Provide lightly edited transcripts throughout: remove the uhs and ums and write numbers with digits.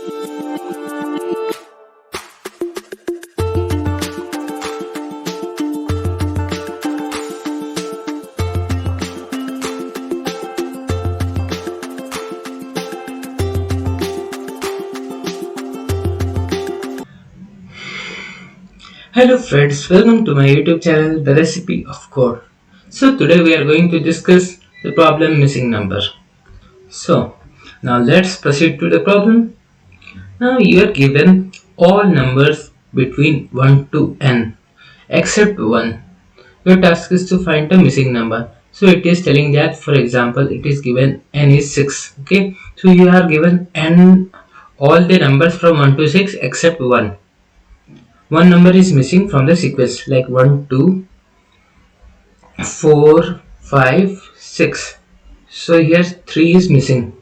Hello friends, welcome to my YouTube channel The Recipe of Code. So today we are going to discuss the problem missing number. So now let's proceed to the problem. Now you are given all numbers between 1 to n except 1. Your task is to find the missing number. So it is telling that, for example, it is given n is 6. Okay, so you are given n all the numbers from 1 to 6 except 1. One number is missing from the sequence like 1, 2, 4, 5, 6. So here 3 is missing.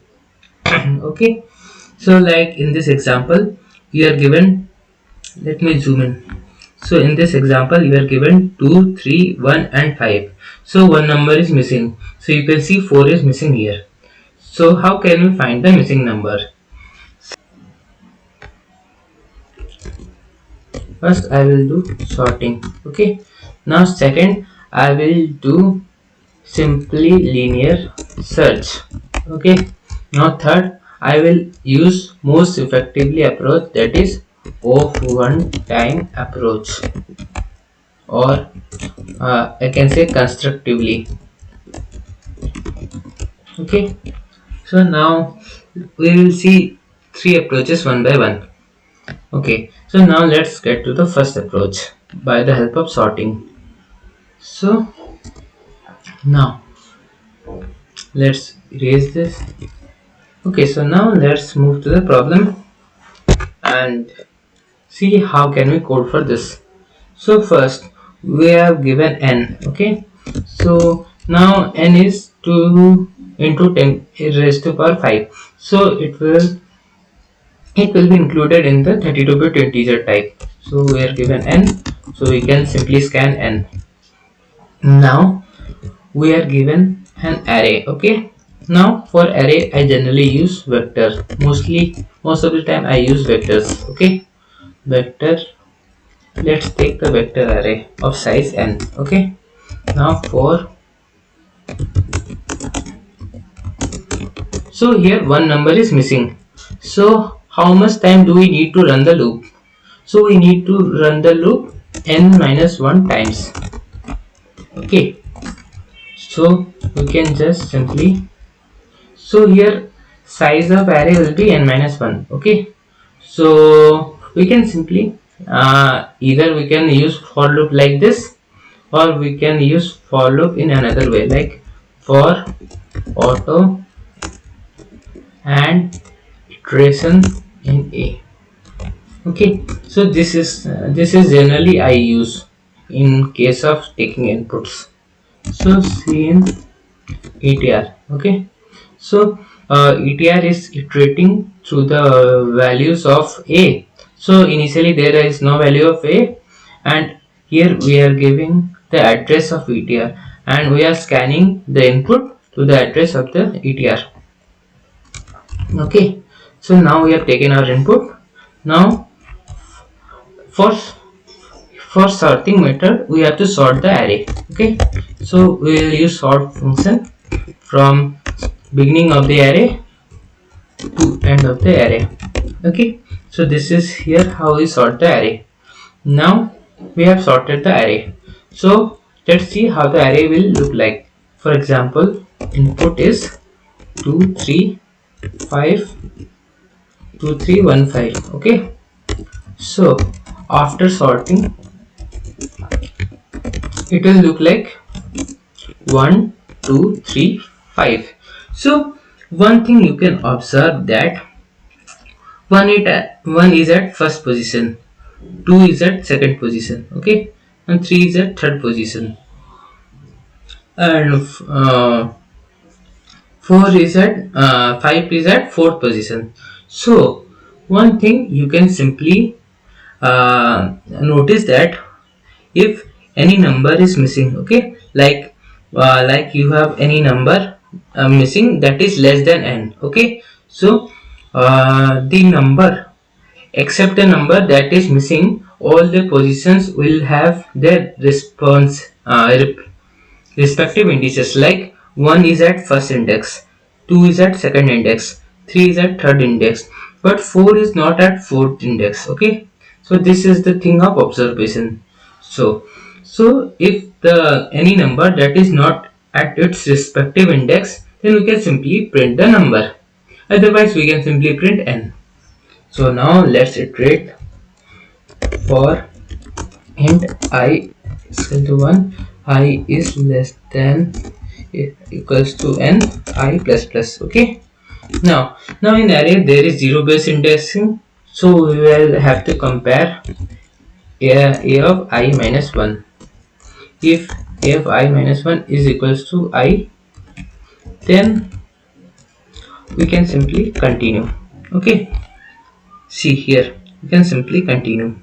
Okay, so like in this example you are given, let me zoom in. So in this example you are given 2, 3, 1 and 5. So one number is missing, so you can see 4 is missing here. So how can we find the missing number? First I will do sorting. Okay, now second I will do simply linear search. Okay, now third I will use most effectively approach, that is of one time approach, or I can say constructively. Okay, so now we will see three approaches one by one. Okay, so now let's get to the first approach by the help of sorting. So now let's erase this. Okay, so now let's move to the problem and see how can we code for this. So first we have given n. Okay, so now n is 2 into 10 raised to power 5, so it will be included in the 32-bit integer type. So we are given n, so we can simply scan n. Now we are given an array. Okay, now for array I generally use vector. Most of the time I use vectors. Okay, vector, let's take the vector array of size n. Okay, now so here one number is missing. So how much time do we need to run the loop? So we need to run the loop n minus 1 times. Okay, so we can just simply, so here size of array will be n minus 1. Okay, so we can simply either we can use for loop like this, or we can use for loop in another way, like for auto and iteration in a. Okay, so this is generally I use in case of taking inputs. So in etr. Okay, so etr is iterating through the values of a. So initially there is no value of a, and here we are giving the address of etr, and we are scanning the input to the address of the etr. Okay, so now we have taken our input. Now for sorting method we have to sort the array. Okay, so we will use sort function from beginning of the array to end of the array. Okay, so this is here how we sort the array. Now we have sorted the array, so let's see how the array will look like. For example, input is 2 3 5 2 3 1 5. Okay, so after sorting it will look like 1 2 3 5. So one thing you can observe that one is at first position, 2 is at second position. Okay, and 3 is at third position, and 4 is at 5 is at fourth position. So one thing you can simply notice that if any number is missing, okay, like you have any number missing that is less than n. Okay, so the number, except the number that is missing, all the positions will have their respective indices, like 1 is at first index, 2 is at second index, 3 is at third index, but 4 is not at fourth index. Okay, so this is the thing of observation. So if the any number that is not at its respective index, then we can simply print the number, otherwise we can simply print n. So now let's iterate for int I is equal to 1, I is less than equals to n, I plus plus. Okay, now in array there is zero based indexing, so we will have to compare a of I minus 1. If a of I minus 1 is equals to I, then we can simply continue. Okay, see here, we can simply continue.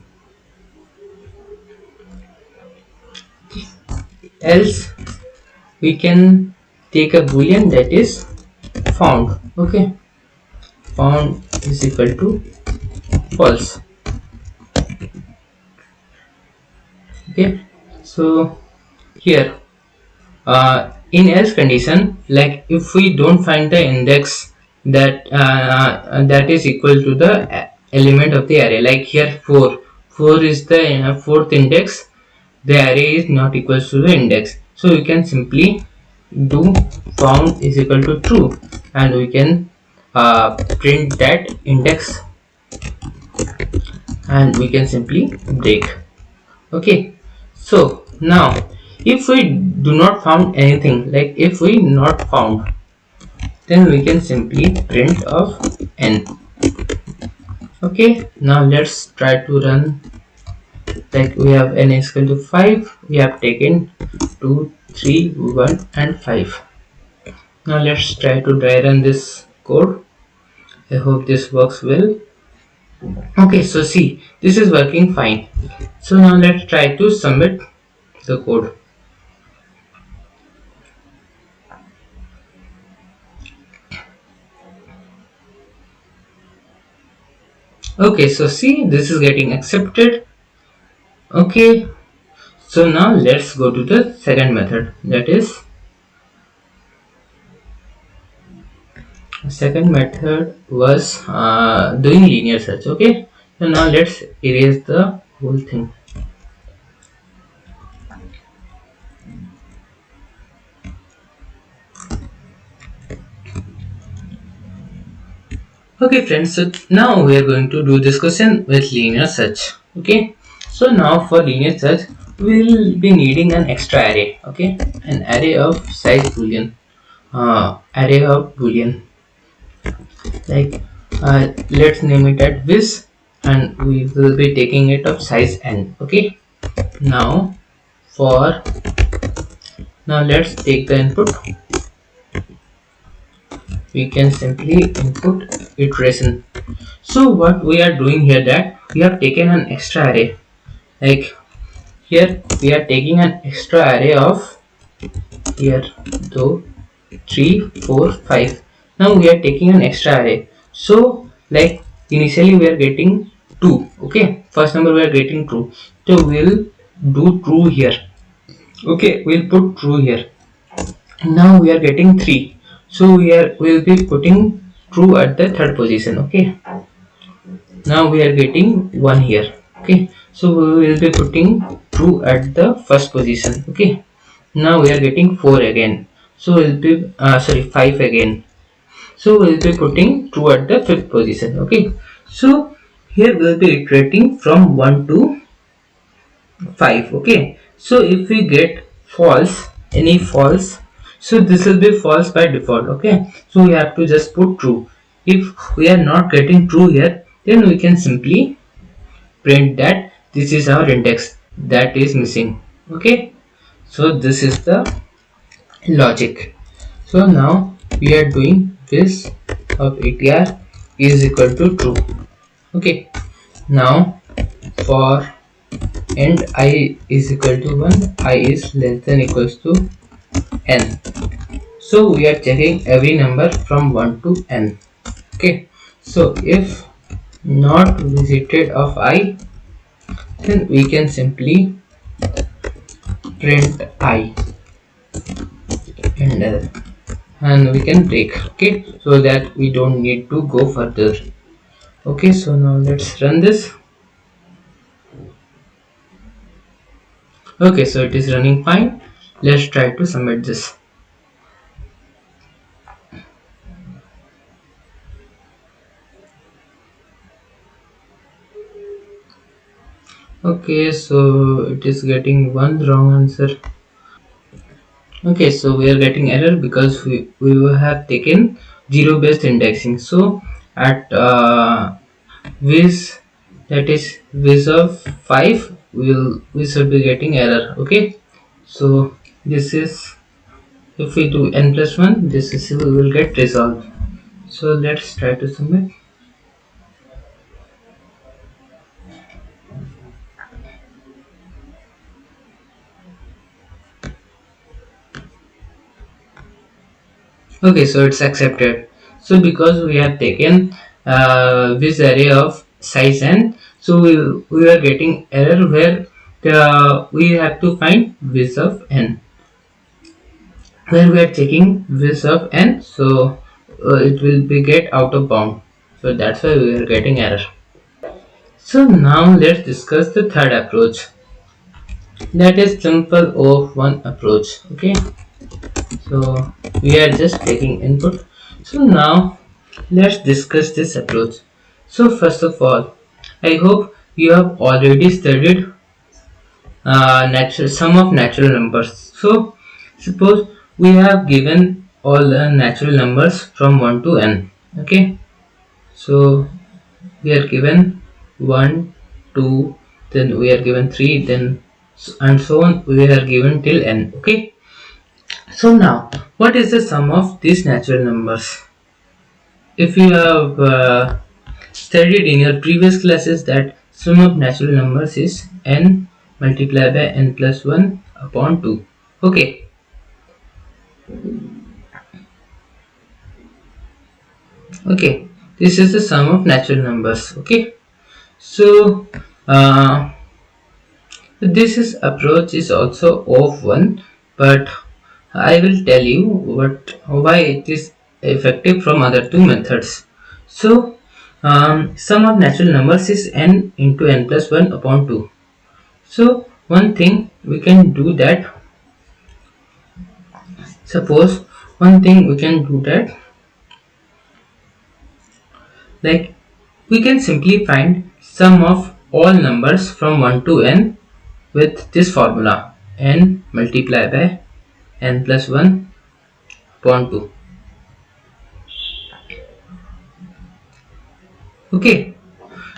Else we can take a boolean, that is found. Okay, found is equal to false. Okay, so here in else condition, like if we don't find the index that is equal to the element of the array, like here 4 is the fourth index, the array is not equal to the index, so we can simply do found is equal to true, and we can print that index, and we can simply break. Okay, so now if we do not found anything, like if we not found, then we can simply print of n. Okay, now let's try to run. Like we have n is equal to 5, we have taken 2, 3, 1 and 5. Now let's try to dry run this code. I hope this works well. Okay, so see, this is working fine. So now let's try to submit the code. Okay, so see, this is getting accepted. Okay, so now let's go to the second method, that is second method was doing linear search. Okay, so now let's erase the whole thing. Okay friends, so now we are going to do this question with linear search. Okay, so now for linear search we will be needing an extra array. Okay, an array of size boolean, like let's name it at this, and we will be taking it of size n. Okay, now let's take the input. We can simply input iteration. So what we are doing here, that we have taken an extra array, like here we are taking an extra array of here 2, 3, 4, 5. Now we are taking an extra array, so like initially we are getting 2. Okay, first number we are getting true, so we will do true here. Okay, we'll put true here. Now we are getting 3, so we'll be putting true at the third position. Okay, now we are getting 1 here. Okay, so we will be putting true at the first position. Okay, now we are getting 4 again, so we'll be 5 again, so we'll be putting true at the fifth position. Okay, so here we'll be iterating from 1 to 5. Okay, so if we get false, any false, so this will be false by default. Okay, so we have to just put true. If we are not getting true here, then we can simply print that this is our index that is missing. Okay, so this is the logic. So now we are doing this of ATR is equal to true. Okay, now for and I is equal to 1, I is less than equals to n. So we are checking every number from 1 to n. Okay, So if not visited of I, then we can simply print I and and we can break. Okay, so that we don't need to go further. Okay, so now let's run this. Okay, so it is running fine. Let's try to submit this. Okay, so it is getting one wrong answer. Okay, so we are getting error because we have taken zero based indexing. So at with that is with of 5 we should be getting error. Okay, so this is if we do n plus 1, this is we will get resolved. So let's try to submit. Okay, so it's accepted. So because we have taken this array of size n, so we are getting error where we have to find width of n, where we are checking width of n, so it will be get out of bound. So that's why we are getting error. So now let's discuss the third approach. That is simple O of one approach. Okay, so we are just taking input. So now let's discuss this approach. So first of all, I hope you have already studied natural sum of natural numbers. So suppose we have given all the natural numbers from 1 to n. Okay, so we are given 1, 2, then we are given 3, then and so on we are given till n. Okay, so now what is the sum of these natural numbers? If you have studied in your previous classes that sum of natural numbers is n multiplied by n plus 1 upon 2. Okay, okay, this is the sum of natural numbers. Okay, so uh, this is approach is also of 1, but I will tell you why it is effective from other two methods. So sum of natural numbers is n into n plus 1 upon 2. So one thing we can do that, suppose one thing we can do that, like we can simply find sum of all numbers from 1 to n with this formula n multiplied by n plus 1 upon 2. Okay,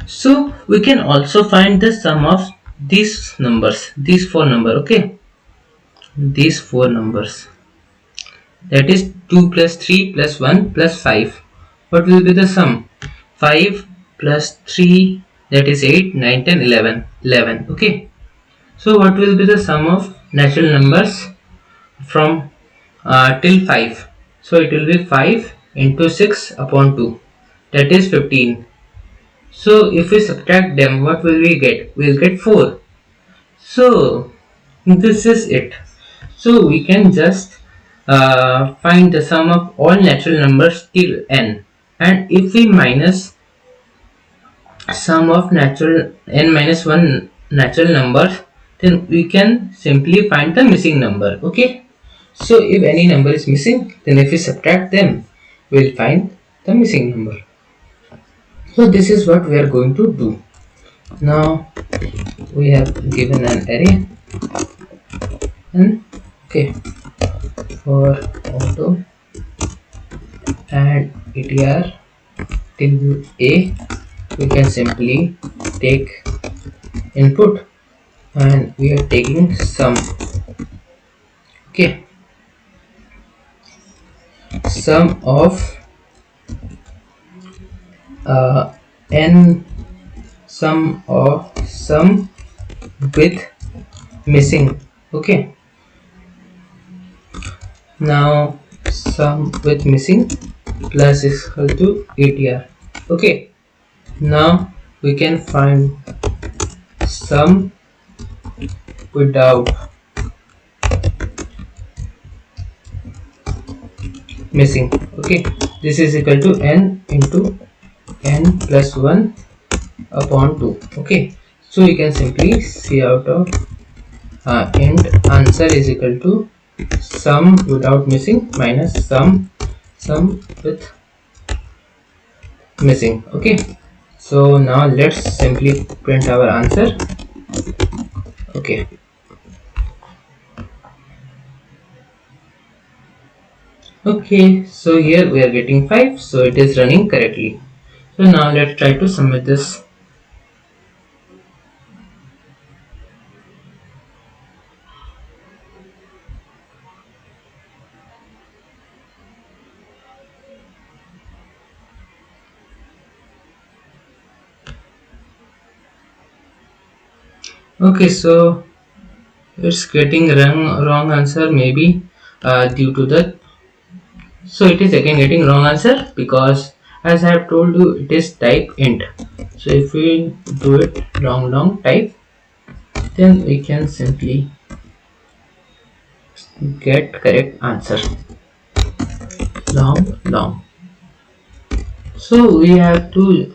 so we can also find the sum of these numbers, these four numbers. Okay, these four numbers, that is 2 plus 3 plus 1 plus 5. What will be the sum? 5 plus 3, that is 8, 9, 10, 11. 11. Okay, so what will be the sum of natural numbers from till 5? So it will be 5 into 6 upon 2, that is 15. So if we subtract them, what will we get? We will get 4. So this is it. So we can just find the sum of all natural numbers till n, and if we minus sum of natural n minus 1 natural numbers, then we can simply find the missing number. Okay, so if any number is missing, then if we subtract them, we'll find the missing number. So this is what we are going to do. Now we have given an array and okay, for auto and etr till a, we can simply take input and we are taking sum. Okay, sum of uh, n, sum with missing. Okay, now sum with missing plus is equal to atr. Okay, now we can find sum without missing. Okay, this is equal to n into n plus 1 upon 2. Okay, so we can simply see out of int answer is equal to sum without missing minus sum with missing. Okay, so now let's simply print our answer. Okay, okay, so here we are getting 5, so it is running correctly. So now let's try to submit this. Okay, so it's getting wrong answer, maybe due to the, so it is again getting wrong answer because as I have told you it is type int. So if we do it long type, then we can simply get correct answer. Long. So we have to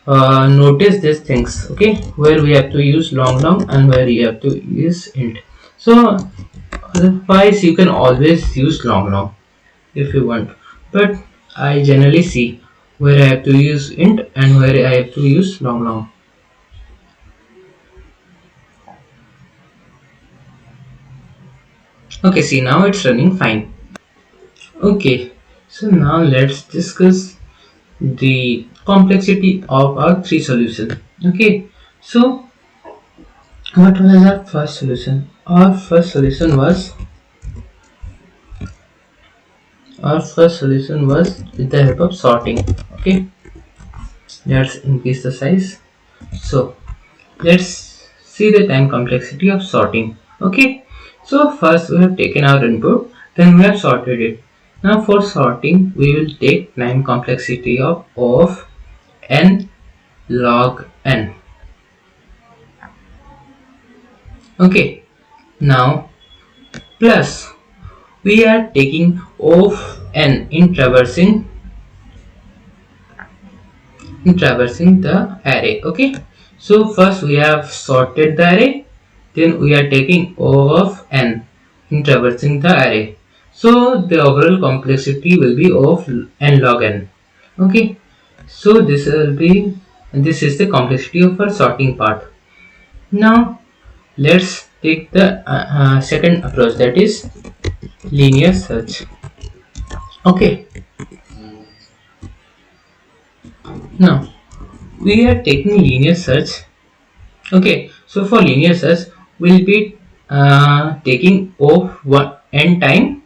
notice these things, okay, where we have to use long and where you have to use int. So otherwise you can always use long if you want, but I generally see where I have to use int and where I have to use long. Okay, see, now it's running fine. Okay, so now let's discuss the complexity of our three solution. Okay, so what was our first solution? Our first solution was with the help of sorting. Okay, let's increase the size. So let's see the time complexity of sorting. Okay, so first we have taken our input, then we have sorted it. Now for sorting we will take time complexity of n log n. Okay, now plus we are taking of n in traversing the array. Okay, so first we have sorted the array, then we are taking O of n in traversing the array. So the overall complexity will be O of n log n. Okay, so this is the complexity of our sorting part. Now let's take the second approach, that is linear search. Okay, now we are taking linear search. Okay, so for linear search, we'll be taking of one n time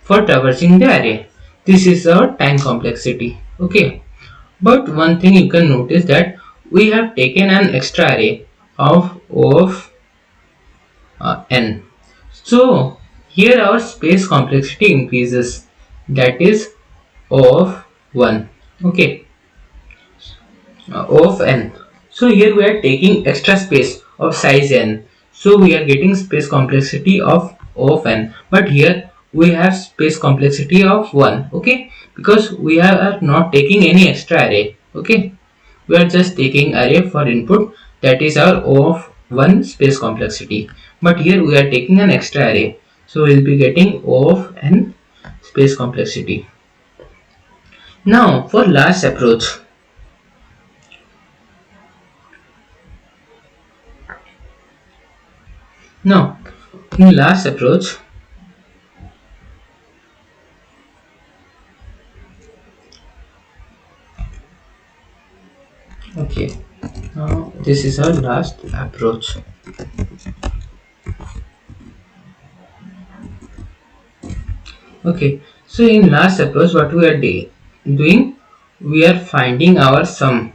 for traversing the array. This is our time complexity. Okay, but one thing you can notice that we have taken an extra array of n. So here our space complexity increases. That is of 1. Okay, of n. So here we are taking extra space of size n. So we are getting space complexity of n. But here we have space complexity of 1. Okay, because we are not taking any extra array. Okay, we are just taking array for input, that is our of 1 space complexity. But here we are taking an extra array. So we will be getting of n space complexity. Now for last approach. Now in last approach, okay, now this is our last approach. Okay, so in last approach what we are doing, we are finding our sum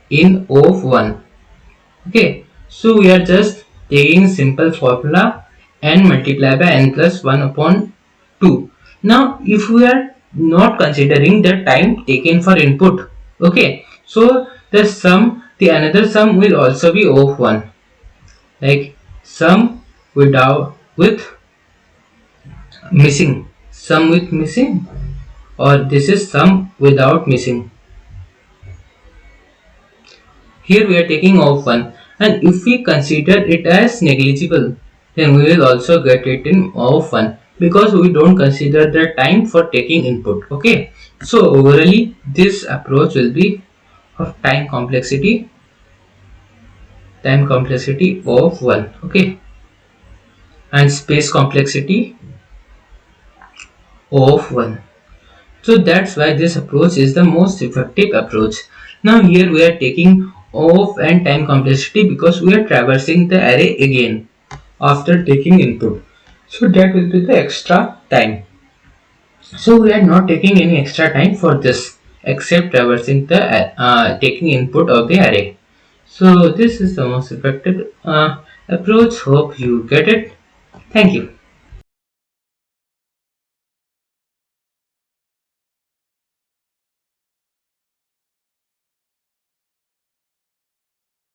in O of 1. Okay, so we are just taking simple formula n multiplied by n plus 1 upon 2. Now if we are not considering the time taken for input. Okay, so the another sum will also be of 1, like sum without with missing, sum with missing, or this is sum without missing. Here we are taking of 1, and if we consider it as negligible, then we will also get it in of 1, because we don't consider the time for taking input. Okay, so overall this approach will be of time complexity of 1. Okay, and space complexity of 1. So that's why this approach is the most effective approach. Now here we are taking of and time complexity because we are traversing the array again after taking input. So that will be the extra time. So we are not taking any extra time for this except traversing the taking input of the array. So this is the most effective approach. Hope you get it. Thank you.